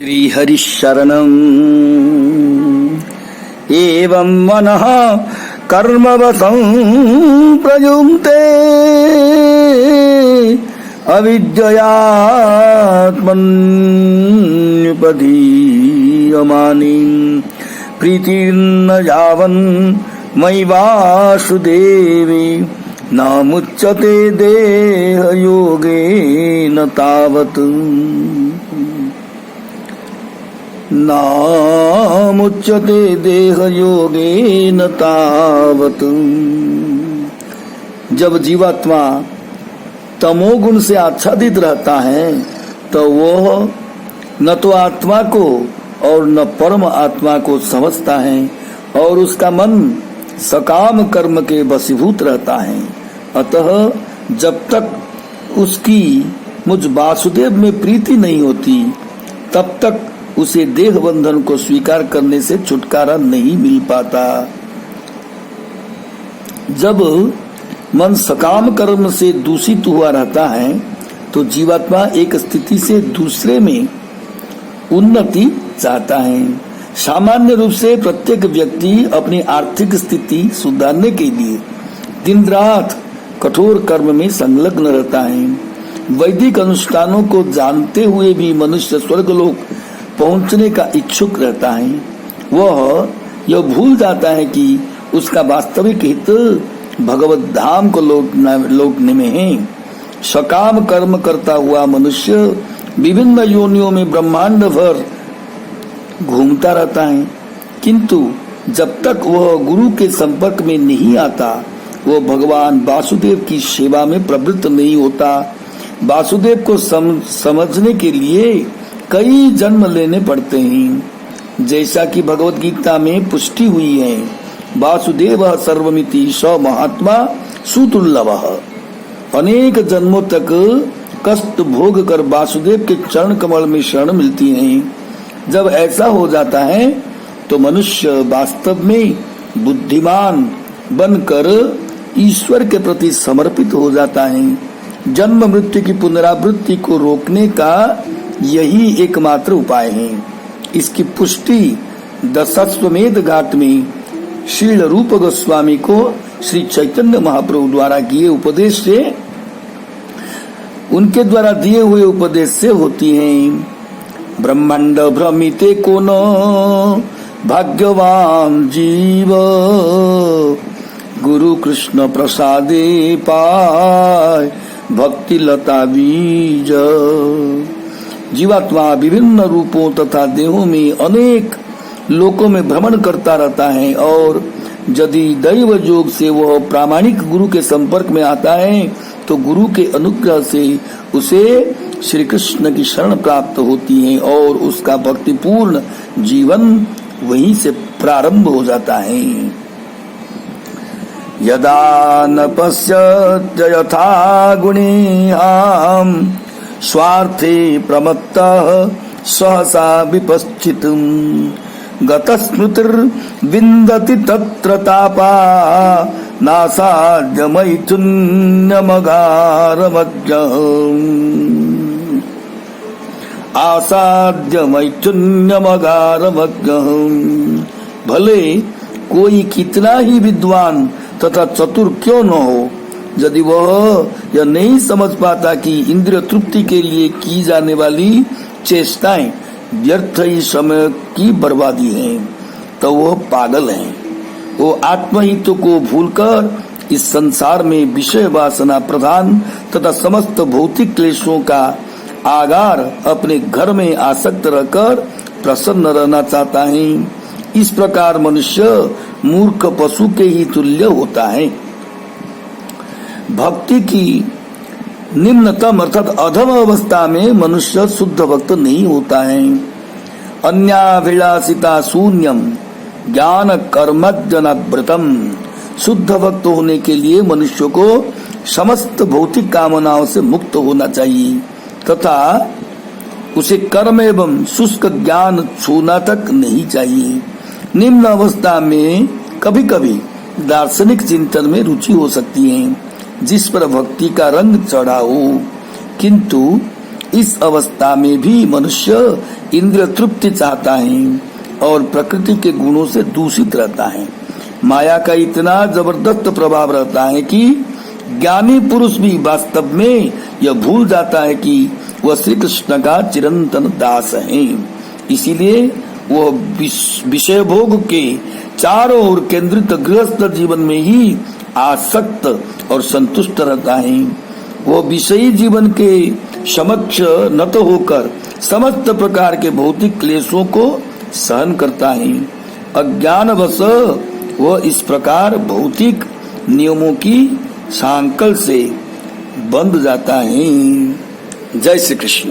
श्रीहरिशरणम् एवं मनः कर्मवशं प्रयुङ्क्ते अविद्ययात्मन्युपधीयमानि प्रीतिर्न यावन् मयि वासुदेवे न मुच्यते देहयोगेन तावत् नामुच्यते देह योगेन तावत्। जब जीवात्मा तमोगुण से आच्छादित रहता है तो वह न तो आत्मा को और न परम आत्मा को समझता है और उसका मन सकाम कर्म के वशीभूत रहता है। अतः जब तक उसकी मुझ वासुदेव में प्रीति नहीं होती तब तक उसे देह बंधन को स्वीकार करने से छुटकारा नहीं मिल पाता। जब मन सकाम कर्म से दूषित हुआ रहता है तो जीवात्मा एक स्थिति से दूसरे में उन्नति चाहता है। सामान्य रूप से प्रत्येक व्यक्ति अपनी आर्थिक स्थिति सुधारने के लिए दिन रात कठोर कर्म में संलग्न रहता है। वैदिक अनुष्ठानों को जानते हुए भी मनुष्य स्वर्गलोक पहुंचने का इच्छुक रहता है। वह यह भूल जाता है कि उसका वास्तविक हित भगवत धाम को लौटने में है। सकाम कर्म करता हुआ मनुष्य विभिन्न योनियों में ब्रह्मांड भर घूमता रहता है, किंतु जब तक वह गुरु के संपर्क में नहीं आता वह भगवान वासुदेव की सेवा में प्रवृत्त नहीं होता। वासुदेव को समझने के लिए कई जन्म लेने पड़ते हैं। जैसा कि भगवत गीता में पुष्टि हुई है, वासुदेव सर्वमिति स महात्मा सुदुर्लभः। अनेक जन्मों तक कष्ट भोग कर वासुदेव के चरण कमल में शरण मिलती है। जब ऐसा हो जाता है तो मनुष्य वास्तव में बुद्धिमान बनकर ईश्वर के प्रति समर्पित हो जाता है। जन्म मृत्यु की पुनरावृत्ति को रोकने का यही एकमात्र उपाय है। इसकी पुष्टि दशाश्वमेध घाट में श्रील रूप गोस्वामी को श्री चैतन्य महाप्रभु द्वारा किए उपदेश से, उनके द्वारा दिए हुए उपदेश से होती है। ब्रह्मांड भ्रमिते को न भाग्यवान जीव गुरु कृष्ण प्रसादे पाय भक्ति लता बीज। जीवात्मा विभिन्न रूपों तथा देहों में अनेक लोकों में भ्रमण करता रहता है और यदि दैव योग से वह प्रामाणिक गुरु के संपर्क में आता है तो गुरु के अनुग्रह से उसे श्री कृष्ण की शरण प्राप्त होती है और उसका भक्तिपूर्ण जीवन वहीं से प्रारंभ हो जाता है। यदा न पश्यत यथा गुणेहाम स्वार्थे प्रमत्तः सहसा विपश्चितुं गतस्मृतिर्विन्दति तत्र तापा नासाद्य मैथुन्यमगारमज्ञम् आसाद्य मैथुन्यमगारमज्ञम्। भले कोई कितना ही विद्वान तथा चतुर क्यों न हो, यदि वह यह नहीं समझ पाता कि इंद्रिय तृप्ति के लिए की जाने वाली चेष्टाएं व्यर्थ ही समय की बर्बादी है, तो वह पागल है। वो आत्महित को भूलकर इस संसार में विषय वासना प्रधान तथा समस्त भौतिक क्लेशों का आगार अपने घर में आसक्त रहकर प्रसन्न रहना चाहता है। इस प्रकार मनुष्य मूर्ख पशु के ही तुल्य होता है। भक्ति की निम्नतम अर्थात अधम अवस्था में मनुष्य शुद्ध भक्त नहीं होता है। अन्याभिलाषिता शून्यम ज्ञान कर्मज्ञनव्रतम। शुद्ध भक्त होने के लिए मनुष्य को समस्त भौतिक कामनाओं से मुक्त होना चाहिए तथा उसे कर्म एवं शुष्क ज्ञान छूना तक नहीं चाहिए। निम्न अवस्था में कभी कभी दार्शनिक चिंतन में रुचि हो सकती है जिस पर भक्ति का रंग चढ़ा हो, किंतु इस अवस्था में भी मनुष्य इंद्रिय तृप्ति चाहता है और प्रकृति के गुणों से दूषित रहता है। माया का इतना जबरदस्त प्रभाव रहता है कि ज्ञानी पुरुष भी वास्तव में यह भूल जाता है कि वह श्री कृष्ण का चिरंतन दास है। इसीलिए वह विषय भोग के चारों ओर केंद्रित गृहस्थ जीवन में ही आसक्त और संतुष्ट रहता है। वो विषयी जीवन के समक्ष नत होकर समस्त प्रकार के भौतिक क्लेशों को सहन करता है। अज्ञानवश वह इस प्रकार भौतिक नियमों की सांकल से बंध जाता है। जय श्री कृष्ण।